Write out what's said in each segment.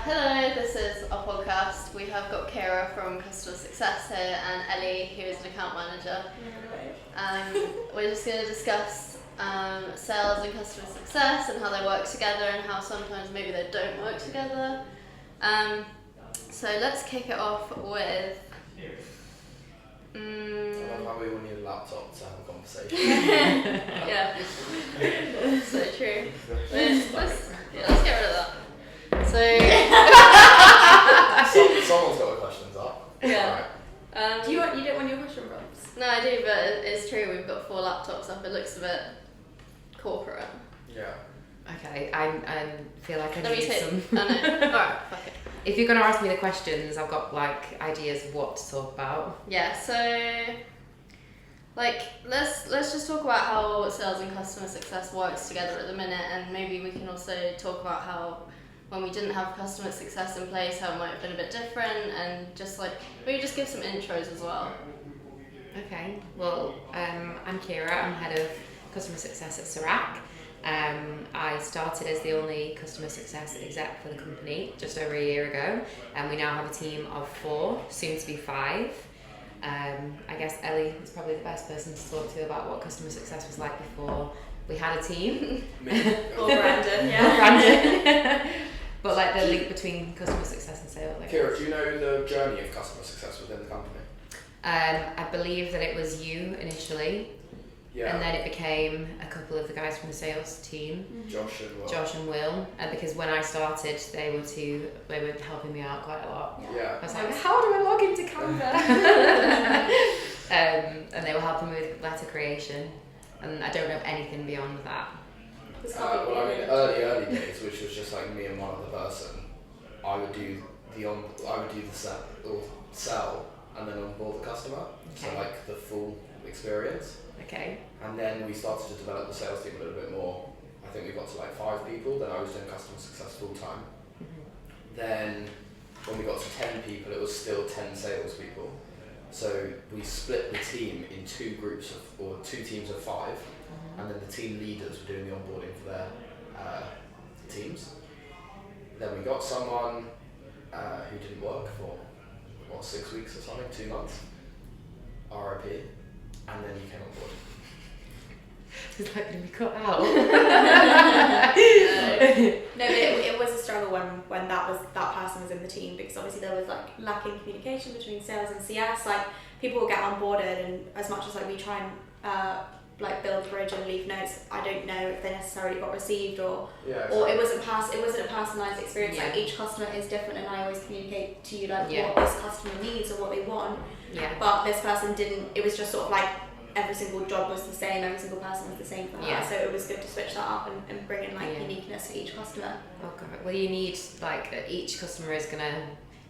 Hello, this is our podcast. We have got Ciara from Customer Success here and Ellie, who is an account manager. We're just going to discuss sales and customer success and how they work together and how sometimes maybe they don't work together. So let's kick it off with... I love how we all need a laptop to have a conversation. Yeah, so true. Let's get rid of that. So someone's got the questions up. Yeah. Right. You don't want your question prompts? No, I do, but it's true. We've got 4 laptops up. It looks a bit corporate. Yeah. Okay, I feel like I Let me need take. some. Oh no. Alright, fuck it. If you're going to ask me the questions, I've got like ideas of what to talk about. Yeah. So, like, let's just talk about how sales and customer success works together at the minute, and maybe we can also talk about how when we didn't have customer success in place, how it might have been a bit different, and just like maybe just give some intros as well. Okay, well, I'm Ciara. I'm head of customer success at Ciara. I started as the only customer success exec for the company just over a year ago, and we now have a team of 4, soon to be 5. I guess Ellie is probably the best person to talk to about what customer success was like before we had a team. Or Brandon, yeah. Or Brandon. But like the link between customer success and sales. Ciara, do you know the journey of customer success within the company? I believe that it was you initially. Yeah. And then it became a couple of the guys from the sales team, Josh and Will, because when I started, they were helping me out quite a lot. Yeah. I was like, how do I log into Canva? And they were helping me with letter creation, and I don't know anything beyond that. Well, I mean, early days, which was just like me and one other person, I would do the sell and then onboard the customer, Okay. so like the full experience. Okay. And then we started to develop the sales team a little bit more. I think we got to like 5 people. Then I was doing customer success full time. Mm-hmm. Then when we got to 10 people, it was still 10 sales people. So we split the team in 2 teams of 5, and then the team leaders were doing the onboarding for their teams. Then we got someone who didn't work for 6 weeks or something, 2 months, RIP, and then you came on board. Is that going to be cut out? No, but it was a struggle when that person was in the team, because obviously there was like lacking communication between sales and CS. Like people will get onboarded, and as much as like we try and like build a bridge and leave notes, I don't know if they necessarily got received or it wasn't a personalised experience. Yeah. Like each customer is different, and I always communicate to you like Yeah. what this customer needs or what they want. Yeah. But this person didn't. It was just sort of like every single job was the same, every single person was the same for her. Yeah. So it was good to switch that up and bring in like Yeah. uniqueness for each customer. Oh god. Well, you need like each customer is going to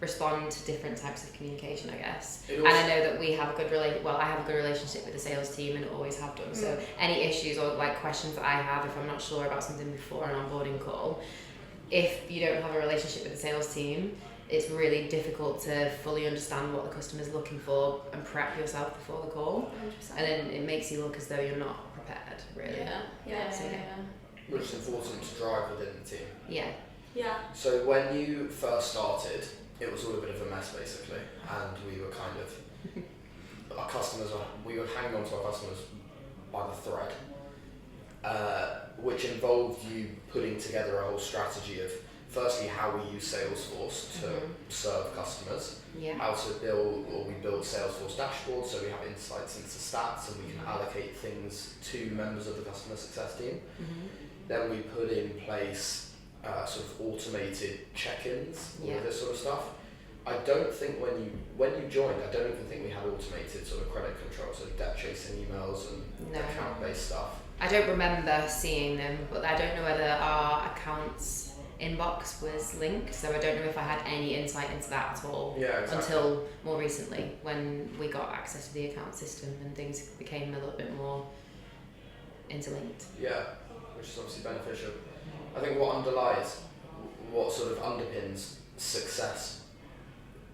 respond to different types of communication, I guess. And I know that we have a good I have a good relationship with the sales team and always have done. So any issues or like questions that I have, if I'm not sure about something before an onboarding call, if you don't have a relationship with the sales team, it's really difficult to fully understand what the customer's looking for and prep yourself before the call. 100%. And then it makes you look as though you're not prepared, really. Yeah. So, Which is important to drive within the team. Yeah. Yeah. So when you first started, it was all a bit of a mess basically, and we were kind of we were hanging on to our customers by the thread, which involved you putting together a whole strategy of firstly how we use Salesforce to serve customers, Yeah. how to build Salesforce dashboards so we have insights into stats and we can allocate things to members of the customer success team. Then we put in place sort of automated check-ins, all of this sort of stuff. I don't think when you joined, I don't even think we had automated sort of credit control, so debt chasing emails and account-based stuff. I don't remember seeing them, but I don't know whether our accounts inbox was linked, so I don't know if I had any insight into that at all. Yeah, exactly. Until more recently, when we got access to the account system and things became a little bit more interlinked. Yeah, which is obviously beneficial. I think what sort of underpins success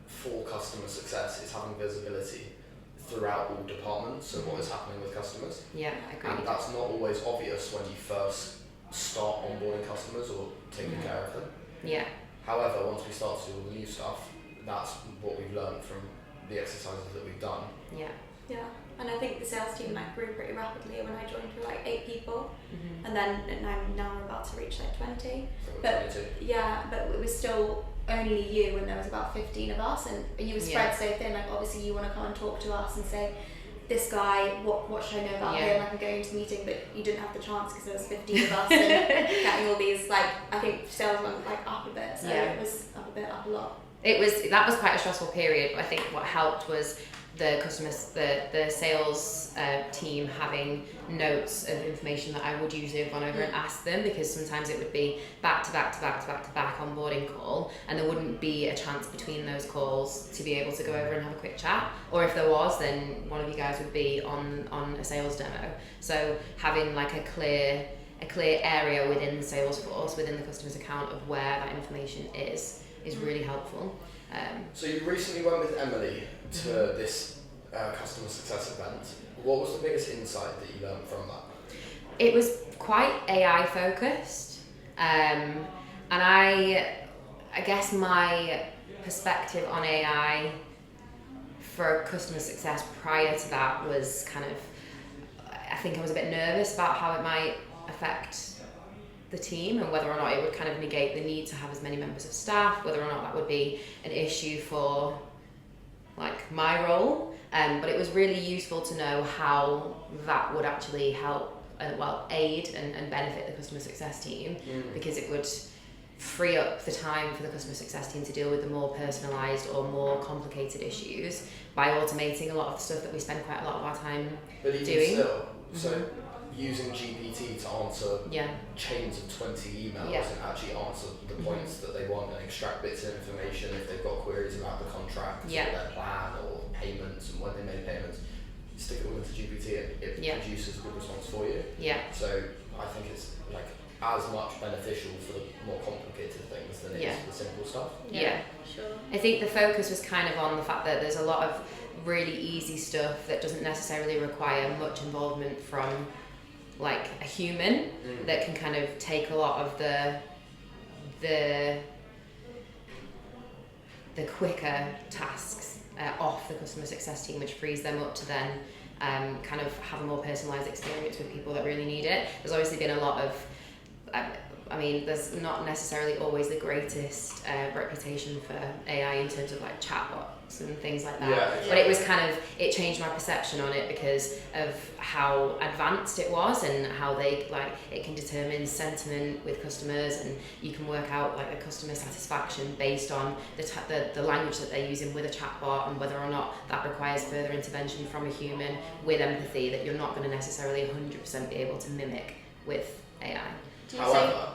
for customer success is having visibility throughout all departments, so what is happening with customers. Yeah, I agree. And that's not always obvious when you first start onboarding customers or taking care of them. Yeah. However, once we start to do all the new stuff, that's what we've learned from the exercises that we've done. Yeah, and I think the sales team grew pretty rapidly. When I joined, we were 8 people, and then now we're about to reach 20. But 22. yeah, but it was still only you, and there was about 15 of us, and you were spread so thin. Obviously, you want to come and talk to us and say, this guy, what should I know about him? I'm going to the meeting, but you didn't have the chance because there was 15 of us, and getting all these I think sales went up a bit, so it was up a lot. That was quite a stressful period, but I think what helped was the customers, the sales team having notes of information that I would usually have gone over and asked them, because sometimes it would be back to back onboarding call, and there wouldn't be a chance between those calls to be able to go over and have a quick chat, or if there was, then one of you guys would be on a sales demo. So having a clear area within the Salesforce, within the customer's account of where that information is really helpful. So you recently went with Emily to this customer success event. What was the biggest insight that you learned from that? It was quite AI focused, and I guess my perspective on AI for customer success prior to that was I think I was a bit nervous about how it might affect the team and whether or not it would negate the need to have as many members of staff, whether or not that would be an issue for my role, but it was really useful to know how that would actually help aid and benefit the customer success team, because it would free up the time for the customer success team to deal with the more personalised or more complicated issues by automating a lot of the stuff that we spend quite a lot of our time doing. Still, so using GPT to answer chains of 20 emails and actually answer the points that they want and extract bits of information if they've got queries about the contract or their plan or payments and when they made payments. You stick it all into GPT and it produces a good response for you. So I think it's as much beneficial for the more complicated things than it is for the simple stuff. Sure. I think the focus was on the fact that there's a lot of really easy stuff that doesn't necessarily require much involvement from a human that can take a lot of the quicker tasks off the customer success team, which frees them up to then have a more personalised experience with people that really need it. There's obviously been a lot of there's not necessarily always the greatest reputation for AI in terms of chatbots and things like that. But it was it changed my perception on it because of how advanced it was and how they it can determine sentiment with customers, and you can work out the customer satisfaction based on the language that they're using with a chatbot, and whether or not that requires further intervention from a human with empathy that you're not going to necessarily 100% be able to mimic with AI. However,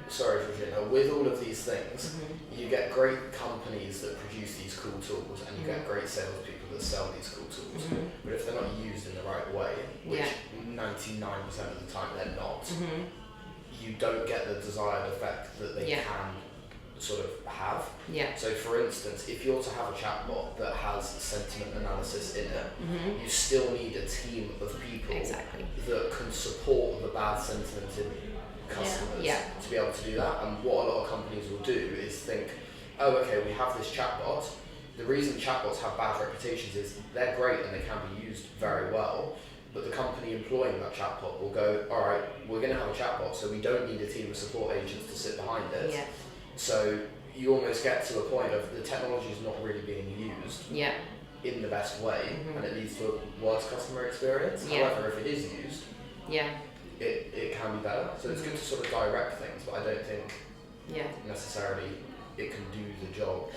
sorry Virginia, with all of these things, you get great companies that produce these cool tools, and you get great salespeople that sell these cool tools. But if they're not used in the right way, which 99% of the time they're not, you don't get the desired effect that they can sort of have. So for instance, if you're to have a chatbot that has sentiment analysis in it, you still need a team of people that can support the bad sentiment in customers to be able to do that. And what a lot of companies will do is think, oh, okay, we have this chatbot. The reason chatbots have bad reputations is they're great and they can be used very well, but the company employing that chatbot will go, all right, we're going to have a chatbot, so we don't need a team of support agents to sit behind it. So you almost get to a point of the technology is not really being used in the best way, and it leads to a worse customer experience. However, if it is used, it can be better. So it's good to sort of direct things, but I don't think necessarily it can do the job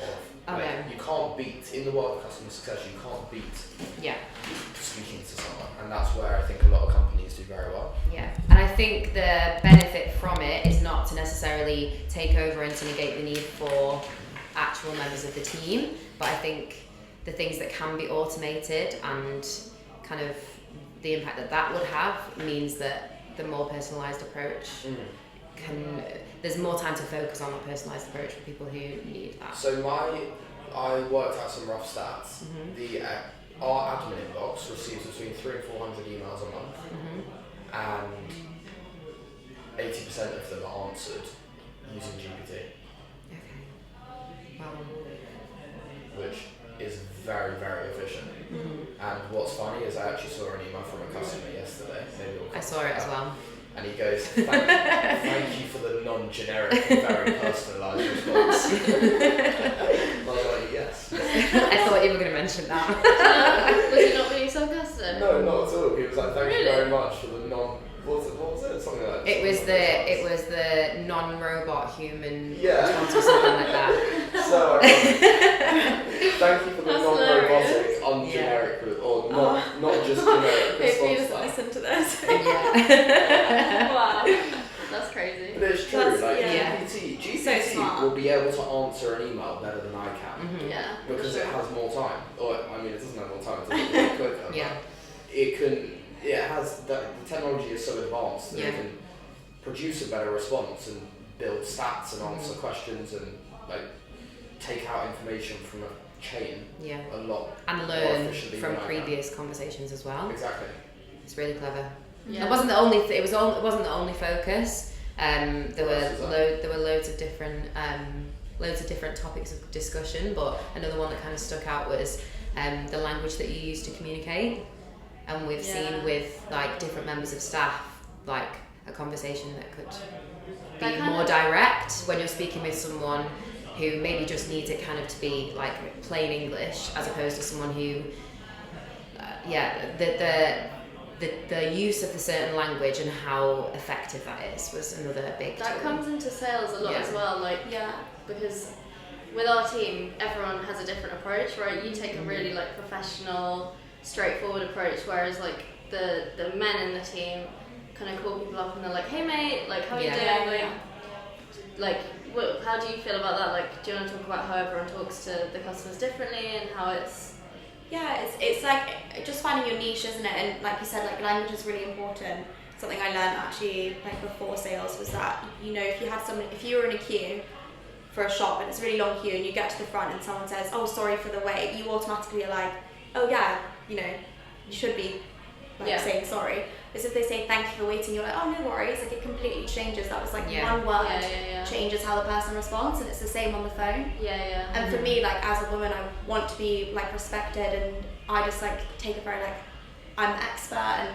of you can't beat, in the world of customer success, you can't beat speaking to someone, and that's where I think a lot of companies do very well. And I think the benefit from it is not to necessarily take over and to negate the need for actual members of the team, but I think the things that can be automated and the impact that would have means that the more personalised approach there's more time to focus on that personalised approach for people who need that. So I worked out some rough stats. Our admin inbox receives between 300 and 400 emails a month, and 80% of them are answered using GPT. very, very efficient. And what's funny is I actually saw an email from a customer yesterday. I saw it as well. And he goes, thank you for the non-generic and very personalised response. I was like, yes. I thought you were going to mention that. Was it not being sarcastic? No, not at all. He was like, thank you very much for the what was it? Something like that. It was the non-robot human response or Yeah. something like that. So, thank you for the That's non-robotic, ungeneric, or not just generic If you response. just listen to this. Yeah. Wow. That's crazy. But it's true, That's- like yeah. GPT So smart. will be able to answer an email better than I can. Yeah. Because it has more time. Or, I mean, it doesn't have more time, it's a little quicker. Yeah. But it has, the technology is so advanced that it can produce a better response and build stats and answer questions and like take out information from a chain a lot And more learn efficiently from than I can. previous conversations as well. Exactly. It's really clever. Yeah. It wasn't the only. It wasn't the only focus. There were loads of different topics of discussion, but another one that kind of stuck out was the language that you use to communicate. And we've seen with like different members of staff, like a conversation that could be more direct when you're speaking with someone who maybe just needs it kind of to be like plain English, as opposed to someone who, the use of the certain language and how effective that is was another big That tool. comes into sales a lot as well, because with our team, everyone has a different approach, right? You take a really like professional, straightforward approach, whereas like the men in the team kind of call people up and they're like, hey mate, like how are you doing? How do you feel about that? Like, do you want to talk about how everyone talks to the customers differently and how it's... Yeah, it's like just finding your niche, isn't it? And like you said, like language is really important. Something I learned actually like before sales was that, you know, if you were in a queue for a shop and it's a really long queue and you get to the front and someone says, oh, sorry for the wait, you automatically are like, oh yeah, you know, you should be like saying sorry. Because if they say thank you for waiting, you're like, oh no worries, like it completely changes. That was like one word changes how the person responds, and it's the same on the phone. And for me, like as a woman, I want to be like respected, and I just like take it very like I'm the expert and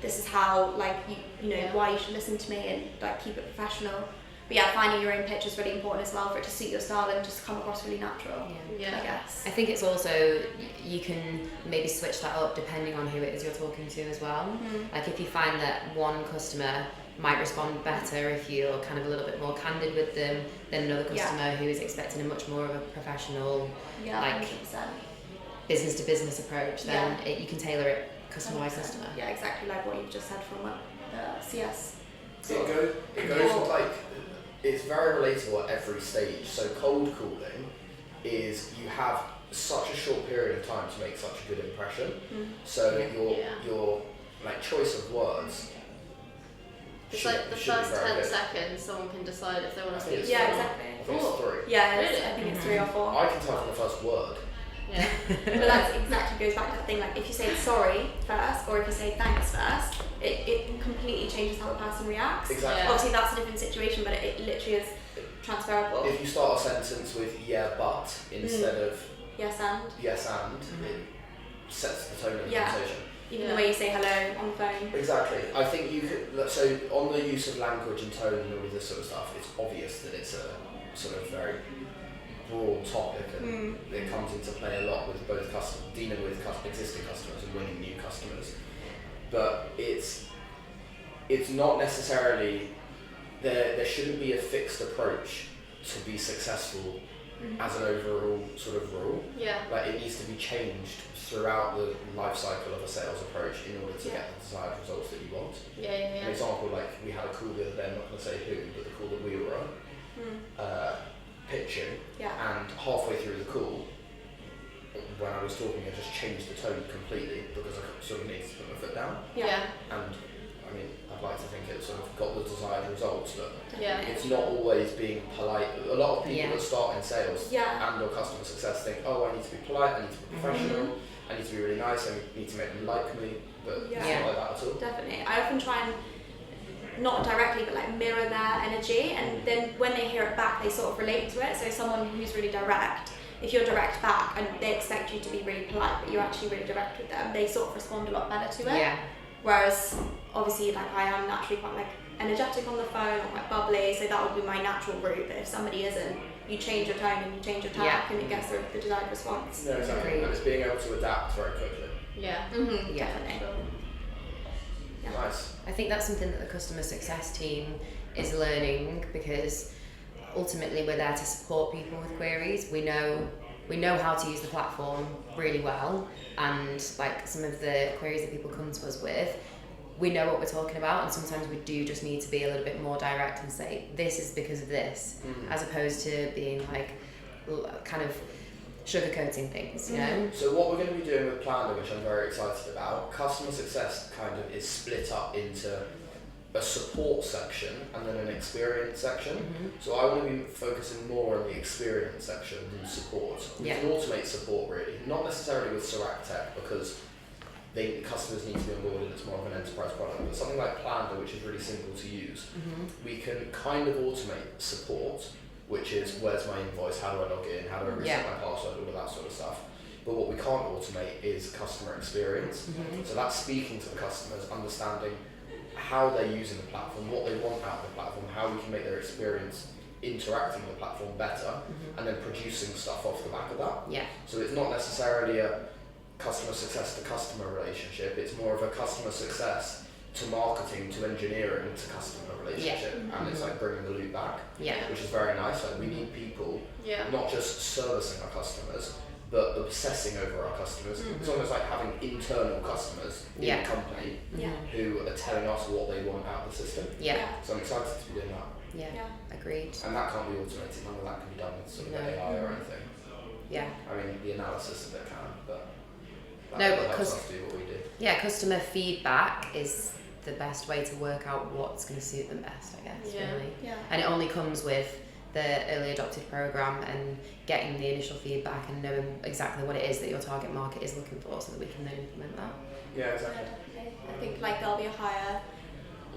this is how like you know why you should listen to me and like keep it professional. But yeah, finding your own pitch is really important as well for it to suit your style and just come across really natural. I guess. I think it's also, you can maybe switch that up depending on who it is you're talking to as well. Like if you find that one customer might respond better if you're kind of a little bit more candid with them than another customer who is expecting a much more of a professional, like 100%. business to business approach, then you can tailor it customer by customer. Yeah, exactly like what you've just said from CS. It goes with like, it's very relatable at every stage. So cold calling is you have such a short period of time to make such a good impression. So your like choice of words. It's like the first 10 seconds someone can decide if they want to speak to you. Exactly. I think it's 3. Yeah, Really? I think it's 3 or 4. I can tell from the first word. Yeah. But that's exactly goes back to the thing, like if you say sorry first or if you say thanks first, it completely changes how the person reacts. Exactly. Obviously that's a different situation, but it literally is transferable. If you start a sentence with yeah but instead of yes and, it sets the tone of the conversation. Even the way you say hello on the phone. Exactly. I think you could, so on the use of language and tone and all this sort of stuff, it's obvious that it's a sort of very broad topic and it comes into play a lot with both dealing with existing customers and winning new customers. But it's not necessarily, there shouldn't be a fixed approach to be successful as an overall sort of rule. Like it needs to be changed throughout the life cycle of a sales approach in order to get the desired results that you want. An example, like we had a call the other day, I'm not going to say who, but the call that we were on, pitching, and halfway through the call, when I was talking, I just changed the tone completely because I sort of needed to put my foot down. And I mean, I'd like to think it sort of got the desired results, but it's not always being polite. A lot of people that start in sales and or customer success think, oh, I need to be polite, I need to be professional, I need to be really nice, I need to make them like me, but it's not like that at all. Definitely. I often try and not directly but like mirror their energy, and then when they hear it back they sort of relate to it. So someone who's really direct, if you're direct back and they expect you to be really polite, but you're actually really direct with them, they sort of respond a lot better to it. Yeah. Whereas obviously like I am naturally quite like energetic on the phone, or quite bubbly, so that would be my natural route. But if somebody isn't, you change your tone and you change your tack, and it gets the desired response. No, exactly. And it's being able to adapt very quickly. Yeah. Yeah. Definitely. Yeah. Nice. I think that's something that the customer success team is learning, because ultimately we're there to support people with queries. We know how to use the platform really well, and like some of the queries that people come to us with, we know what we're talking about, and sometimes we do just need to be a little bit more direct and say this is because of this, as opposed to being like kind of sugarcoating things, you know. So what we're going to be doing with Planner, which I'm very excited about, customer success kind of is split up into a support section and then an experience section. So I want to be focusing more on the experience section than support. We can automate support really, not necessarily with Ciara Tech, because customers need to be onboarded. It's more of an enterprise product, but something like Planner, which is really simple to use, we can kind of automate support, which is where's my invoice, how do I log in, how do I reset my password, all of that sort of stuff. But what we can't automate is customer experience. So that's speaking to the customers, understanding how they're using the platform, what they want out of the platform, how we can make their experience interacting with the platform better, and then producing stuff off the back of that. Yeah. So it's not necessarily a customer success to customer relationship, it's more of a customer success to marketing to engineering to customer relationship, and it's like bringing the loop back, which is very nice. Like we need people not just servicing our customers, but obsessing over our customers. It's almost like having internal customers in the company who are telling us what they want out of the system. So I'm excited to be doing that. Agreed. And that can't be automated, none of that can be done with sort of AI or anything. I mean, the analysis of it can, but that helps us do what we do. Customer feedback is the best way to work out what's going to suit them best, I guess, really. And it only comes with the early adopted program and getting the initial feedback and knowing exactly what it is that your target market is looking for, so that we can then implement that. Yeah, exactly. I think like there'll be a higher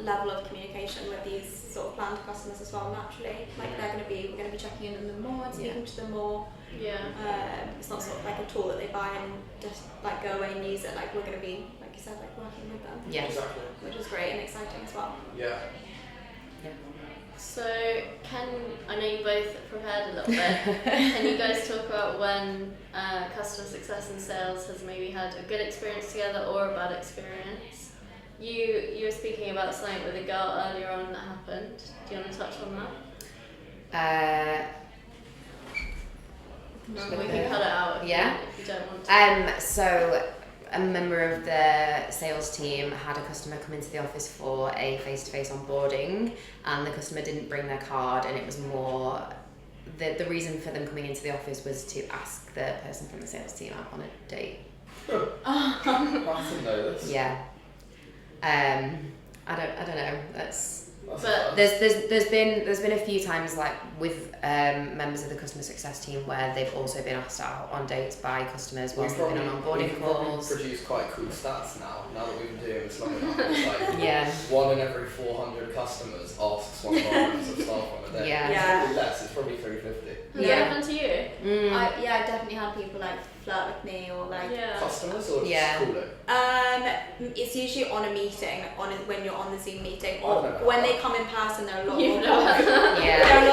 level of communication with these sort of planned customers as well, naturally. Like we're going to be checking in on them more and speaking to them more. It's not sort of like a tool that they buy and just like go away and use it. Like we're going to be, like you said, like working with them. Exactly. Which is great and exciting as well. So I know you both prepared a little bit. Can you guys talk about when customer success and sales has maybe had a good experience together or a bad experience? You were speaking about something with a girl earlier on that happened. Do you want to touch on that? We can cut it out if you don't want to. So a member of the sales team had a customer come into the office for a face-to-face onboarding, and the customer didn't bring their card, and it was more the reason for them coming into the office was to ask the person from the sales team out on a date. I didn't know this. I don't know. But there's been a few times like with members of the customer success team where they've also been asked out on dates by customers whilst they've been on onboarding calls. We produce quite cool stats now that we've been doing this long enough. It's like 1 in every 400 customers asks one of our members of staff on a date. It's probably less, it's probably 350. Has that happened to you? I've definitely had people like flirt with me or like customers or just calling? It's usually on a meeting, when you're on the Zoom meeting, or when they come in person. They're a lot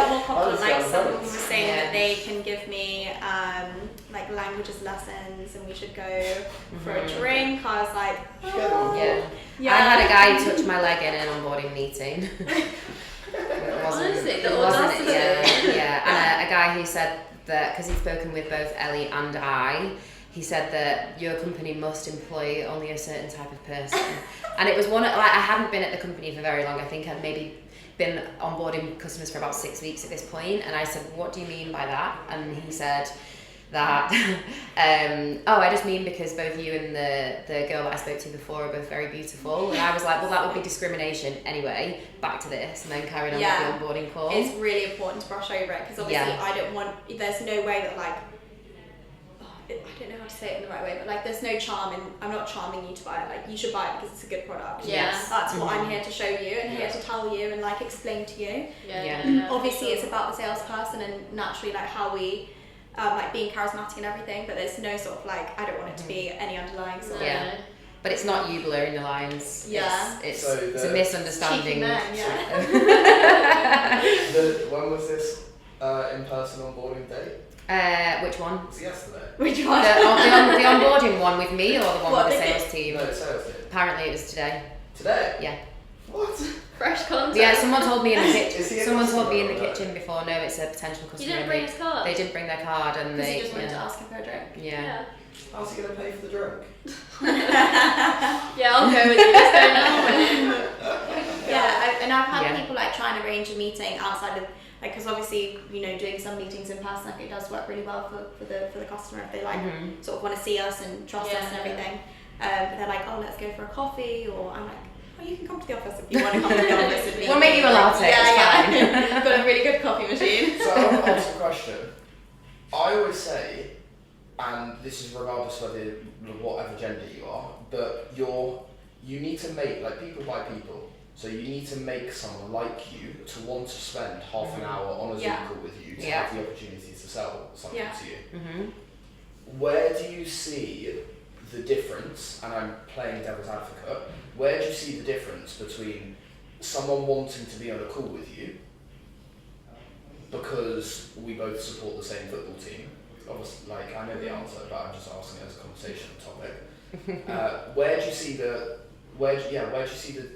more popular. Like someone was saying that they can give me like languages lessons and we should go for a drink. I was like, I had a guy touch my leg in an onboarding meeting. Honestly, the audacity. And a guy who said that, because he'd spoken with both Ellie and I, he said that your company must employ only a certain type of person. And it was I hadn't been at the company for very long. I think I'd maybe been onboarding customers for about 6 weeks at this point. And I said, what do you mean by that? And he said that, I just mean because both you and the girl that I spoke to before are both very beautiful. And I was like, well, that would be discrimination anyway. Back to this, and then carried on with the onboarding call. It's really important to brush over it, because obviously there's no way that like, I don't know how to say it in the right way, but like there's no charm in, I'm not charming you to buy it, like you should buy it because it's a good product. That's what I'm here to show you and here to tell you and like explain to you. Obviously it's about the salesperson and naturally like how we like being charismatic and everything, but there's no sort of like, I don't want it to be any underlying sort of. Yeah. But it's not you blurring the lines. Yeah. It's a misunderstanding. Cheeky men, yeah. When was this in-person onboarding date? Which one? It was yesterday. Which one? The onboarding one with me, or the one with the sales team? No, the sales team. Apparently it was today. Today? Yeah. What? Fresh content. Yeah, someone told me in the kitchen. Is he a Someone told me in the customer or kitchen before. No, it's a potential customer. You didn't bring his card? They didn't bring their card, and Because they he just wanted to ask him for a drink. Yeah. How's he going to pay for the drink? Yeah, I'll go with you. Let's go now. And I've had Yeah. people like try and arrange a meeting outside of, like, because obviously, you know, doing some meetings in person, like, it does work really well for the customer if they like sort of want to see us and trust us and everything. They're like, oh, let's go for a coffee, or I'm like, oh, you can come to the office if you want to come to the office with me. We'll make you a latte. Yeah, it's fine. I've got a really good coffee machine. So I want to ask a question. I always say, and this is regardless of whatever gender you are, but you need to make, like, people by people. So you need to make someone like you to want to spend half an hour on a Zoom call with you to have the opportunity to sell something to you. Where do you see the difference, and I'm playing devil's advocate, where do you see the difference between someone wanting to be on a call with you because we both support the same football team? Obviously, like, I know the answer, but I'm just asking as a conversation topic. Where do you see the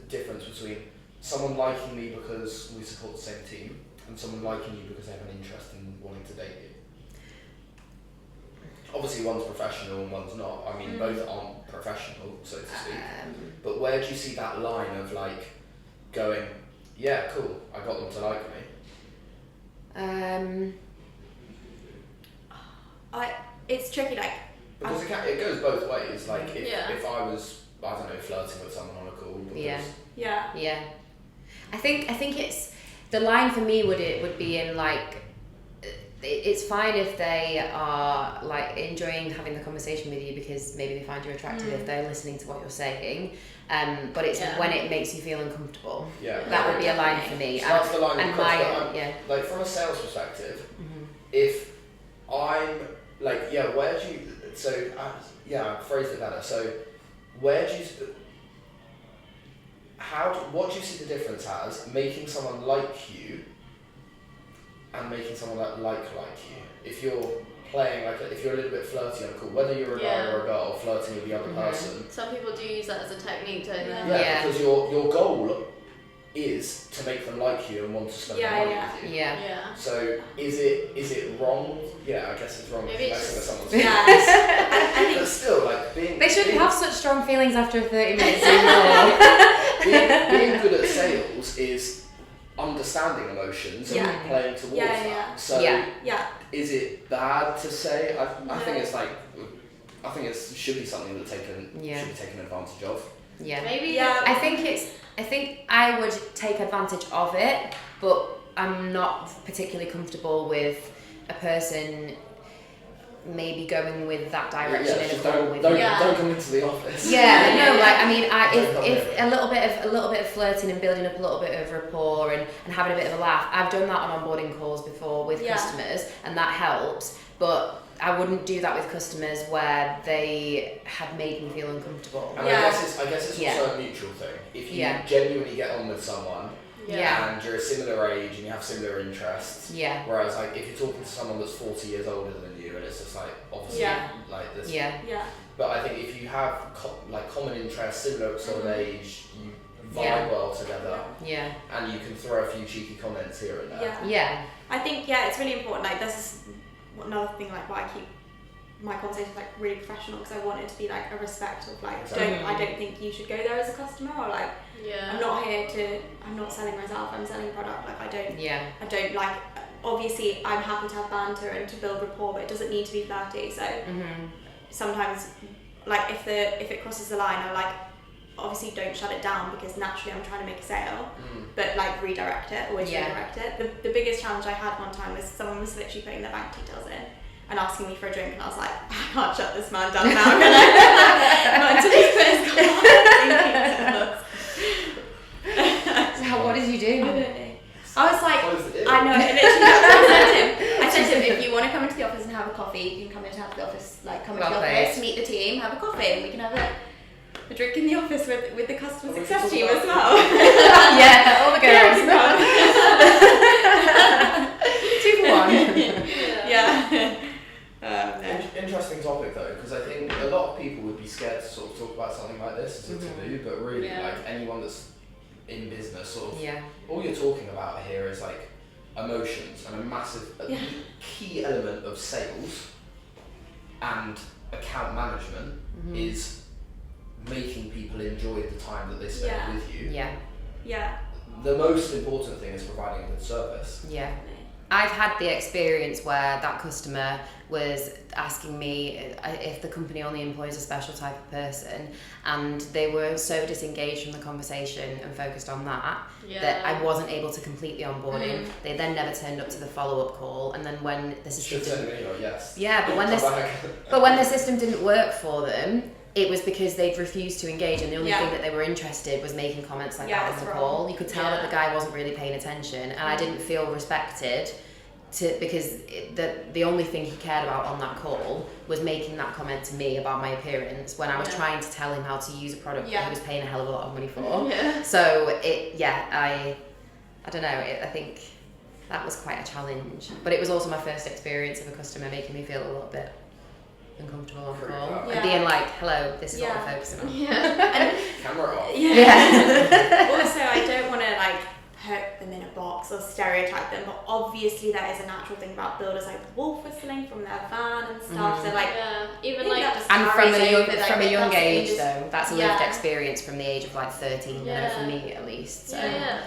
difference between someone liking me because we support the same team and someone liking you because they have an interest in wanting to date you? Obviously, one's professional and one's not. I mean, both aren't professional, so to speak. But where do you see that line of, like, going, yeah, cool, I got them to like me? It's tricky, like, because it goes both ways. Like, if I was, I don't know, flirting with someone on a call. Because Yeah. I think it's the line for me would be in, like, it's fine if they are, like, enjoying having the conversation with you because maybe they find you attractive if they're listening to what you're saying, but it's when it makes you feel uncomfortable. That would be a line for me. So that's the line. And like, from a sales perspective, if I'm like, where do you? So I phrased it better. So where do you? What do you see the difference as making someone like you and making someone that like you? If you're playing, like, if you're a little bit flirty on a call, whether you're a guy or a girl flirting with the other person. Some people do use that as a technique, don't they? Because your goal is to make them like you and want to spend money with you. So is it wrong? Yeah, I guess it's wrong. Maybe it's messing with someone's I think but still, like, they shouldn't have such strong feelings after 30 minutes. being good at sales is understanding emotions and playing towards that. So is it bad to say? I think it's like, I think it should be something that should be taken advantage of. Maybe. I think I would take advantage of it, but I'm not particularly comfortable with a person maybe going with that direction in a call with me. Don't come into the office. If a little bit of flirting and building up a little bit of rapport and having a bit of a laugh. I've done that on onboarding calls before with customers, and that helps, but I wouldn't do that with customers where they had made me feel uncomfortable. And I guess it's also a mutual thing. If you genuinely get on with someone and you're a similar age and you have similar interests, whereas, like, if you're talking to someone that's 40 years older than you and it's just, like, obviously like this. But I think if you have common interests, similar sort of age, you vibe well together. And you can throw a few cheeky comments here and there. I think it's really important. Like, this is another thing, like, why I keep my conversations, like, really professional, because I want it to be, like, a respect of, like, I don't think you should go there as a customer, or, like, I'm not selling myself, I'm selling product. Like, I don't like, obviously I'm happy to have banter and to build rapport, but it doesn't need to be flirty. So sometimes, like, if it crosses the line, I, like, obviously don't shut it down, because naturally I'm trying to make a sale, but, like, redirect it, always redirect it. The biggest challenge I had one time was someone was literally putting their bank details in and asking me for a drink, and I was like, I can't shut this man down now, can I? Not until he's put his card. So what did you do? I don't know. I was like, I know, I said to him, if you want to come into the office and have a you can come into the office, like come Well into the played. office, meet the team, have a coffee, and we can have a drink in the office with the customer And we success can team talk as about well. Yeah, all the girls. Yeah. 2 for 1. Yeah. Interesting topic though, because I think a lot of people would be scared to sort of talk about something like this as a taboo, but really, Yeah. like anyone that's in business, sort of, Yeah. all you're talking about here is like emotions, and a key element of sales and account management is making people enjoy the time that they spend Yeah. with you. Yeah. Yeah. The most important thing is providing a good service. Yeah. I've had the experience where that customer was asking me if the company only employs a special type of person, and they were so disengaged from the conversation and focused on that that I wasn't able to complete the onboarding. They then never turned up to the follow-up call, and then when the system Should send an email, yes. yeah, but when the system didn't work for them, it was because they'd refused to engage, and the only thing that they were interested was making comments like that on the call. You could tell that the guy wasn't really paying attention, and I didn't feel respected because the only thing he cared about on that call was making that comment to me about my appearance when I was trying to tell him how to use a product that he was paying a hell of a lot of money for. So I don't know, I think that was quite a challenge, but it was also my first experience of a customer making me feel a little bit uncomfortable on call and being like, hello, this is what we're focusing on. Camera off. Also, I don't want to like put them in a box or stereotype them, but obviously that is a natural thing about builders, like wolf whistling from their van and stuff. So like, even like, and from a young that's age though, that's a lived Yeah. experience from the age of like 13, Yeah. for me at least. So.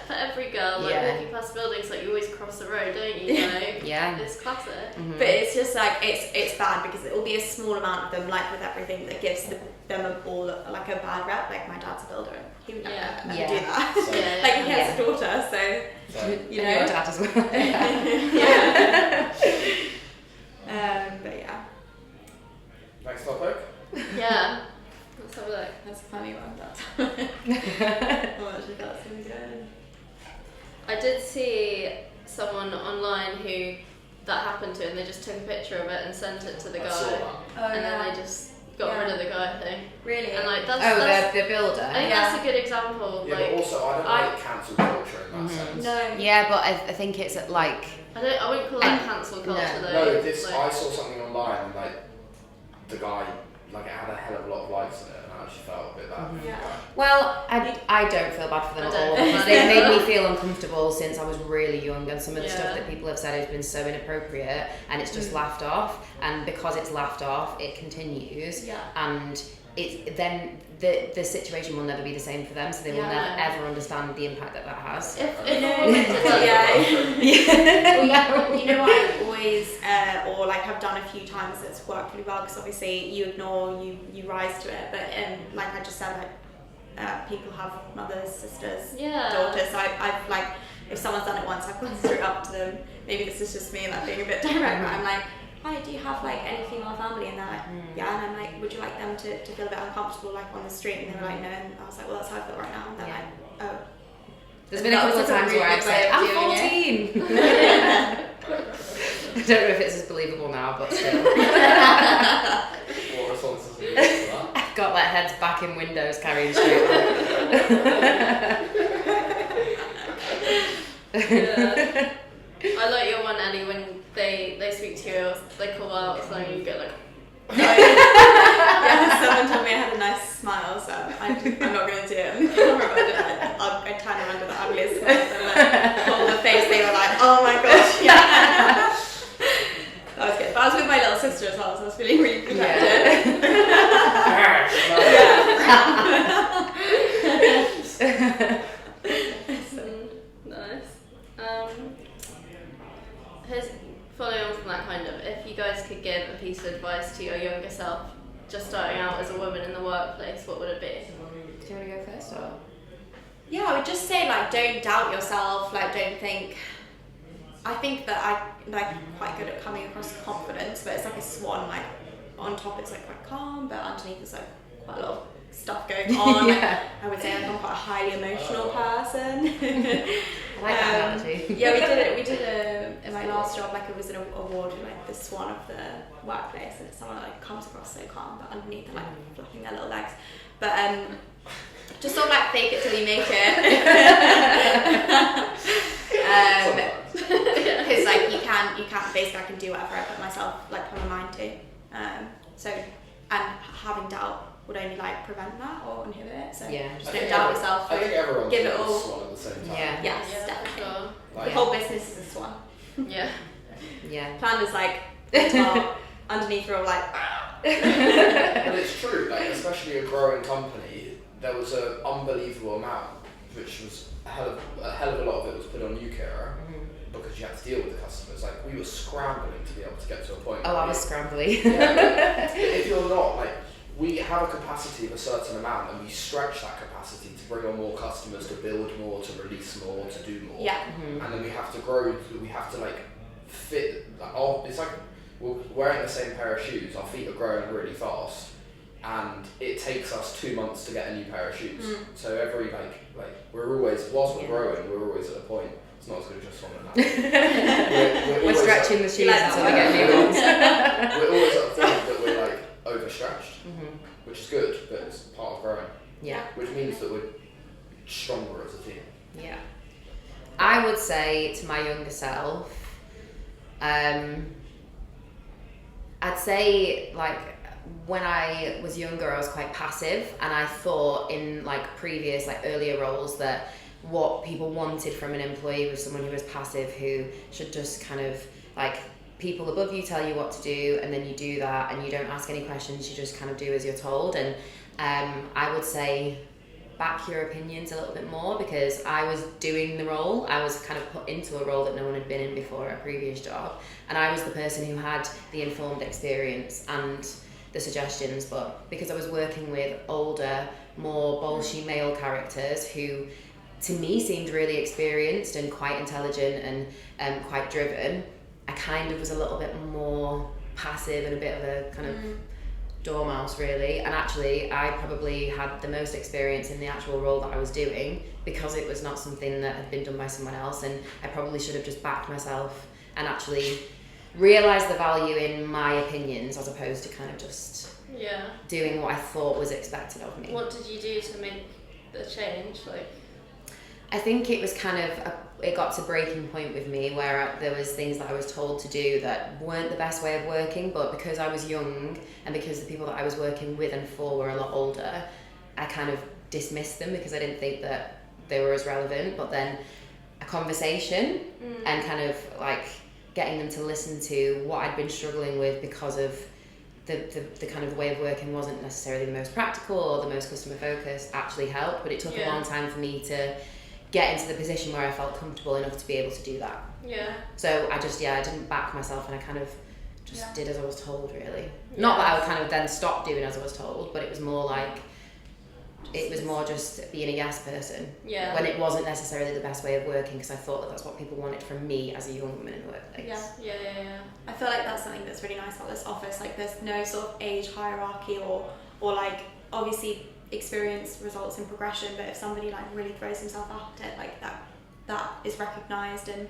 for every girl, like walking past buildings, like you always cross the road, don't you? Like, it's classic. But it's just like it's bad because it will be a small amount of them, like with everything, that gives them all like a bad rep. Like my dad's a builder, and he would never do that. So, like he has a daughter, so you know. Your dad as well. But yeah. Next topic. Yeah. Let's have a look. That's a funny one. That's good. I did see someone online who that happened to, and they just took a picture of it and sent it to the I saw guy, that. and then they just got rid of the guy, I think. Really? And like that's the builder. I think that's a good example. Yeah, like, but also I don't like cancel culture in that sense. No. Yeah, but I think it's like I wouldn't call that cancel culture though. No, this like, I saw something online and like the guy like it had a hell of a lot of likes on it, and I actually felt a bit bad. Yeah. well, I don't feel bad for them I at don't all feel because bad they've made either. me feel uncomfortable since I was really young, and some of the Yeah. stuff that people have said has been so inappropriate, and it's just laughed off, and because it's laughed off, it continues, and it's then the situation will never be the same for them, so they will never ever understand the impact that has. If a woman did You know what I always or like have done a few times that's worked really well, because obviously you ignore, you rise to it, but like I just said, like people have mothers, sisters, daughters, so I've like, if someone's done it once, I've gone straight up to them. Maybe this is just me like being a bit direct, but I'm like, hi, do you have like any female family? And they're like, yeah. And I'm like, would you like them to feel a bit uncomfortable like on the street? And they were like, no. And I was like, well, that's how I feel right now. And they're like, oh. There's been a That couple was of like a times really where I've good said, way of I'm doing 14. I don't know if it's as believable now, but still. What responses have you got to that? I've got like heads back in windows carrying straight I like your one, Ellie, when they speak to you, or they call out something, you get like. Yeah, someone told me I had a nice smile, so I'm not going to do it on the camera, but I turn around to the ugliest smile, and like, on the face, they were like, oh my gosh, yeah. That was good. But I was with my little sister as well, so I was feeling really protected. Nice. Following on from that, kind of, if you guys could give a piece of advice to your younger self, just starting out as a woman in the workplace, what would it be? Do you want to go first or? Yeah, I would just say, like, don't doubt yourself, like, don't think. I think that I'm like quite good at coming across confidence, but it's like a swan, like on top it's like quite calm, but underneath there's like quite a lot of stuff going on. I would say like I'm quite a highly emotional person. I like that analogy. Yeah, we did in my last job, like it was an award for like the swan of the workplace, and it's someone that like comes across so calm, but underneath they're like flapping their little legs. But just sort of like fake it till you make it. Because like you can't basically I can do whatever I put my mind to. So and having doubt would only like prevent that or inhibit it. So just don't doubt yourself. I think everyone's give it a all. swan at the same time. Yes, Yeah, definitely. for sure. Like, The whole business is a swan. Yeah. Yeah. Plan is like well, underneath we're all like. But it's true, like especially a growing company, there was an unbelievable amount, which was a hell of a lot of it was put on you, Ciara, because you had to deal with the customers. Like we were scrambling to be able to get to a point. Oh, I was scrambly. Yeah, if you're not, like we have a capacity of a certain amount, and we stretch that capacity to bring on more customers, to build more, to release more, to do more. Yeah. And then we have to grow. We have to like fit. It's like we're wearing the same pair of shoes. Our feet are growing really fast, and it takes us 2 months to get a new pair of shoes. So every like we're always whilst we're growing, we're always at a point. It's not as good as just one another. We're stretching the shoes until we get new ones. We're always at a point that we're like overstretched, which is good, but it's part of growing. Yeah. Which means that we're stronger as a team. Yeah. I would say to my younger self, I'd say like when I was younger I was quite passive, and I thought in like previous like earlier roles that what people wanted from an employee was someone who was passive, who should just kind of like people above you tell you what to do and then you do that and you don't ask any questions, you just kind of do as you're told. And I would say back your opinions a little bit more, because I was doing the role. I was kind of put into a role that no one had been in before, a previous job, and I was the person who had the informed experience and the suggestions. But because I was working with older, more bolshy male characters who to me seemed really experienced and quite intelligent and quite driven, I kind of was a little bit more passive and a bit of a kind of dormouse really. And actually I probably had the most experience in the actual role that I was doing, because it was not something that had been done by someone else, and I probably should have just backed myself and actually realised the value in my opinions as opposed to kind of just doing what I thought was expected of me. What did you do to make the change? Like, I think it was kind of it got to breaking point with me where there was things that I was told to do that weren't the best way of working, but because I was young and because the people that I was working with and for were a lot older, I kind of dismissed them because I didn't think that they were as relevant. But then a conversation and kind of like getting them to listen to what I'd been struggling with because of the kind of way of working wasn't necessarily the most practical or the most customer focused actually helped. But it took a long time for me to get into the position where I felt comfortable enough to be able to do that. Yeah. So I just, I didn't back myself, and I kind of just did as I was told, really. Not that I would kind of then stop doing as I was told, but it was more like, it was more just being a yes person. Yeah. When it wasn't necessarily the best way of working, because I thought that that's what people wanted from me as a young woman in the workplace. Yeah. I feel like that's something that's really nice about this office. Like there's no sort of age hierarchy or like obviously experience results in progression, but if somebody like really throws himself at it, like that is recognised, and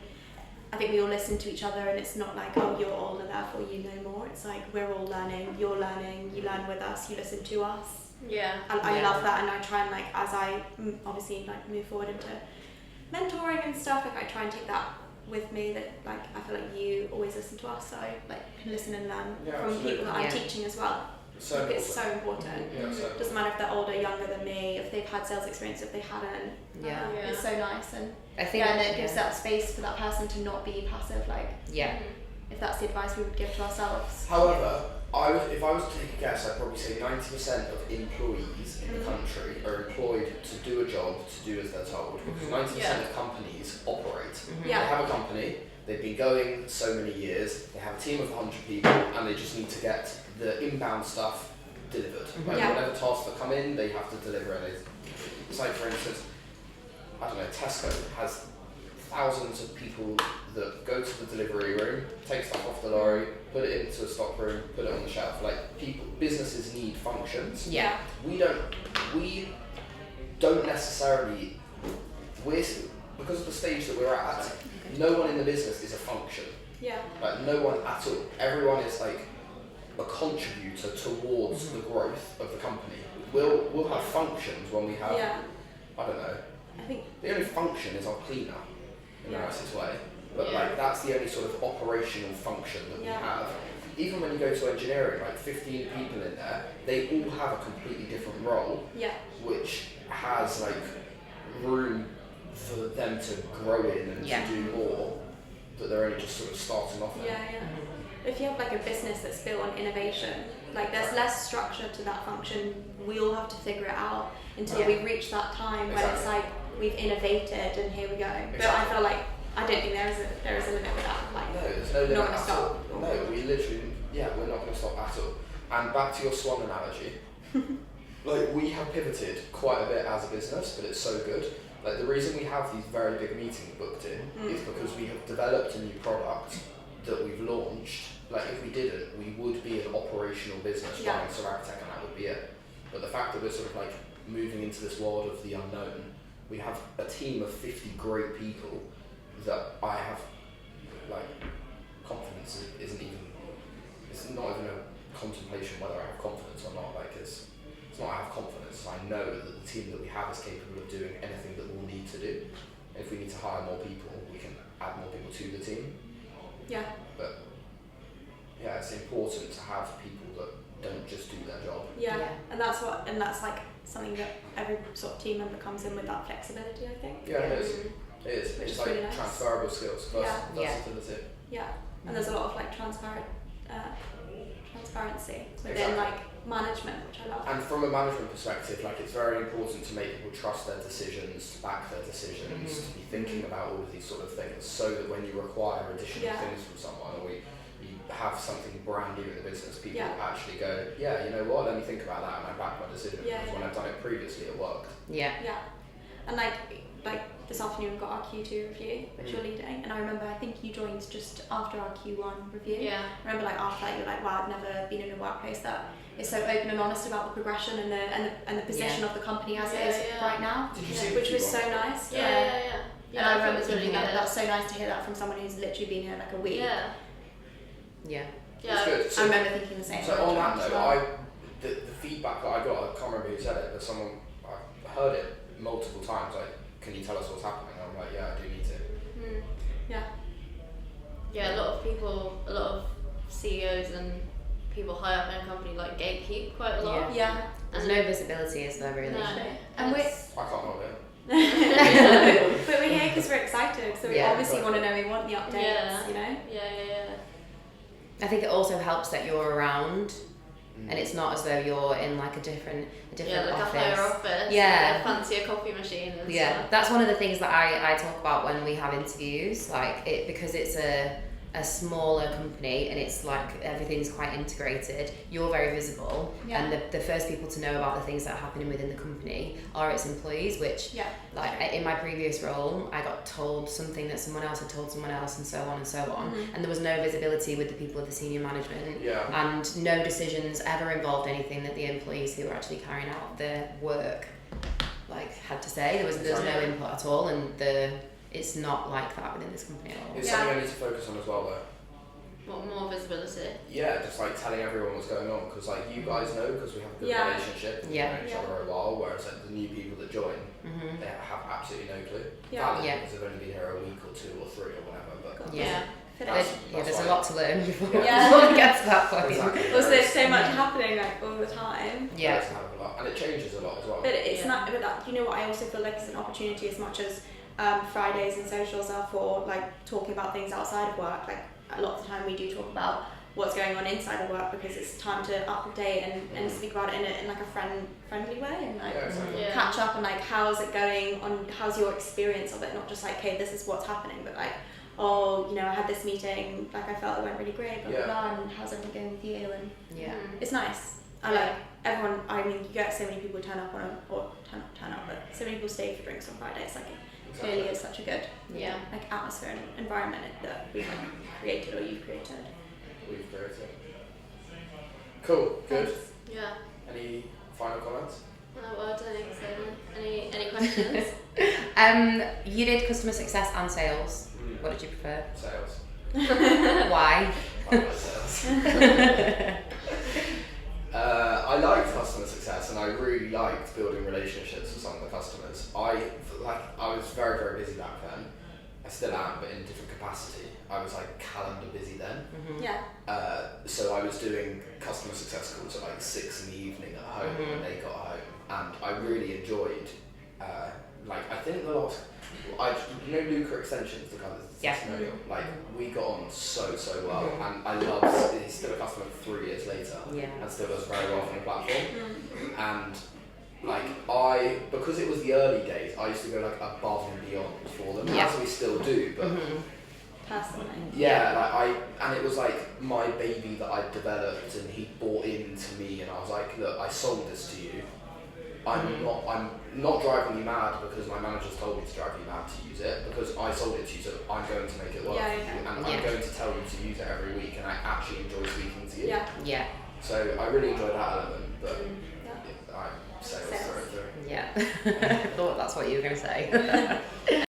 I think we all listen to each other, and it's not like, oh, you're older therefore you know more. It's like we're all learning, you're learning, you learn with us, you listen to us. I love that, and I try and like, as I obviously like move forward into mentoring and stuff, like I try and take that with me, that like I feel like you always listen to us, so I like can listen and learn from people that I'm teaching as well. It's so important. Doesn't matter if they're older, younger than me, if they've had sales experience, if they hadn't. It's so nice, and I think and it gives that space for that person to not be passive. Like if that's the advice we would give to ourselves. However, if I was to take a guess, I'd probably say 90% of employees in the country are employed to do a job, to do as they're told, because 90% of companies operate. They have a company, they've been going so many years, they have a team of 100 people, and they just need to get the inbound stuff delivered. Whatever tasks that come in, they have to deliver it. It's like, for instance, I don't know, Tesco has thousands of people that go to the delivery room, take stuff off the lorry, put it into a stock room, put it on the shelf. Like businesses need functions. We don't necessarily. because of the stage that we're at, no one in the business is a function. Yeah. Like no one at all. Everyone is like a contributor towards the growth of the company. We'll have functions when we have, I don't know, I think the only function is our cleaner in the nicest way. But Yeah. like that's the only sort of operational function that we have. Even when you go to engineering, like 15 people in there, they all have a completely different role, which has like room for them to grow in and to do more, that they're only just sort of starting off in. If you have like a business that's built on innovation, like there's less structure to that function. We all have to figure it out until we reach that time when it's like we've innovated and here we go. But I feel like I don't think there is a limit with that. Like no, there's no limit not gonna at stop. all. No, we literally, we're not going to stop at all. And back to your swan analogy, like we have pivoted quite a bit as a business, but it's so good. Like the reason we have these very big meetings booked in is because we have developed a new product that we've launched. Like if we didn't, we would be an operational business running Ciara and that would be it. But the fact that we're sort of like moving into this world of the unknown, we have a team of 50 great people that I have like confidence isn't even, it's not even a contemplation whether I have confidence or not. Like it's not I have confidence, I know that the team that we have is capable of doing anything that we'll need to do. If we need to hire more people, we can add more people to the team. But it's important to have people that don't just do their job. And that's like something that every sort of team member comes in with, that flexibility, I think. It is. Which It's is like really nice. transferable skills, versatility. And there's a lot of like transparency within like management, which I love. And from a management perspective, like it's very important to make people trust their decisions, to back their decisions, to be thinking about all of these sort of things, so that when you require additional things from someone, or you have something brand new in the business, people actually go, you know what, let me think about that and I back my decision, because when I've done it previously it worked. And like this afternoon we've got our Q2 review, which you're leading, and I remember I think you joined just after our Q1 review. I remember like after that you were like, wow, I've never been in a workplace that is so open and honest about the progression and the position of the company as it is right now. Did you see which was so nice. And I remember thinking that that's so nice to hear that from someone who's literally been here like a week. It's good. So, I remember thinking the same. So on that note, the feedback that I got, I can't remember who said it, but someone, I heard it multiple times, like, can you tell us what's happening? And I'm like, I do need to. A lot of CEOs and people high up in a company like gatekeep quite a lot. There's no visibility, is there really? No. And I can't hold it. but we're here because we're excited, so we obviously want to know, we want the updates, you know? I think it also helps that you're around, and it's not as though you're in like a different like office. a higher office, a fancier coffee machine and stuff. That's one of the things that I talk about when we have interviews, like because it's a smaller company and it's like everything's quite integrated, you're very visible, and the first people to know about the things that are happening within the company are its employees, which like in my previous role I got told something that someone else had told someone else, and so on and so on, and there was no visibility with the people of the senior management, and no decisions ever involved anything that the employees who were actually carrying out their work like had to say. There was no input at all, and it's not like that within this company at all. It's something I need to focus on as well though. What, more visibility? Just like telling everyone what's going on, because like you guys know, because we have a good relationship, we know each other a while, whereas like the new people that join, they have absolutely no clue. Valid, because they've only been here a week or 2 or 3 or whatever, but there's a lot to learn before we get to that point. Exactly. Also, there's so much happening like all the time. It's a hell of a lot, and it changes a lot as well. But it's not. But that, you know what? I also feel like it's an opportunity as much as Fridays and socials are for like talking about things outside of work. Like a lot of the time, we do talk about what's going on inside of work because it's time to update and speak about it in like a friendly way and like catch up on like how's it going, on how's your experience of it, not just like, okay, this is what's happening, but like, oh, you know, I had this meeting, like I felt it went really great, blah, blah, blah, and how's everything going with you, and it's nice. I like everyone, I mean, you get so many people turn up, but so many people stay for drinks on Friday. It's like, it clearly is such a good like atmosphere and environment that we've like created, or you've created. We've created. Cool, good. Yeah. Any final comments? Well, I don't think so. Any questions? You did customer success and sales. What did you prefer? Sales. Why? I like sales. I liked customer success, and I really liked building relationships with some of the customers. I was very, very busy back then. I still am, but in a different capacity. I was like calendar busy then. Yeah. So I was doing customer success calls at like 6 in the evening at home when they got home, and I really enjoyed. I think the last, Luca Extensions, the kind of testimonial. We got on so well, and I love. He's still a customer 3 years later, and still does very well on the platform. And because it was the early days, I used to go like above and beyond for them, as we still do, but. Personally. And it was like my baby that I developed, and he bought into me, and I was like, look, I sold this to you. I'm not driving you mad because my managers told me to drive you mad to use it, because I sold it to you, so I'm going to make it work for you, and I'm going to tell you to use it every week, and I actually enjoy speaking to you. Yeah. So I really enjoyed that element, but I'm sales through and through. Yeah. I thought that's what you were going to say.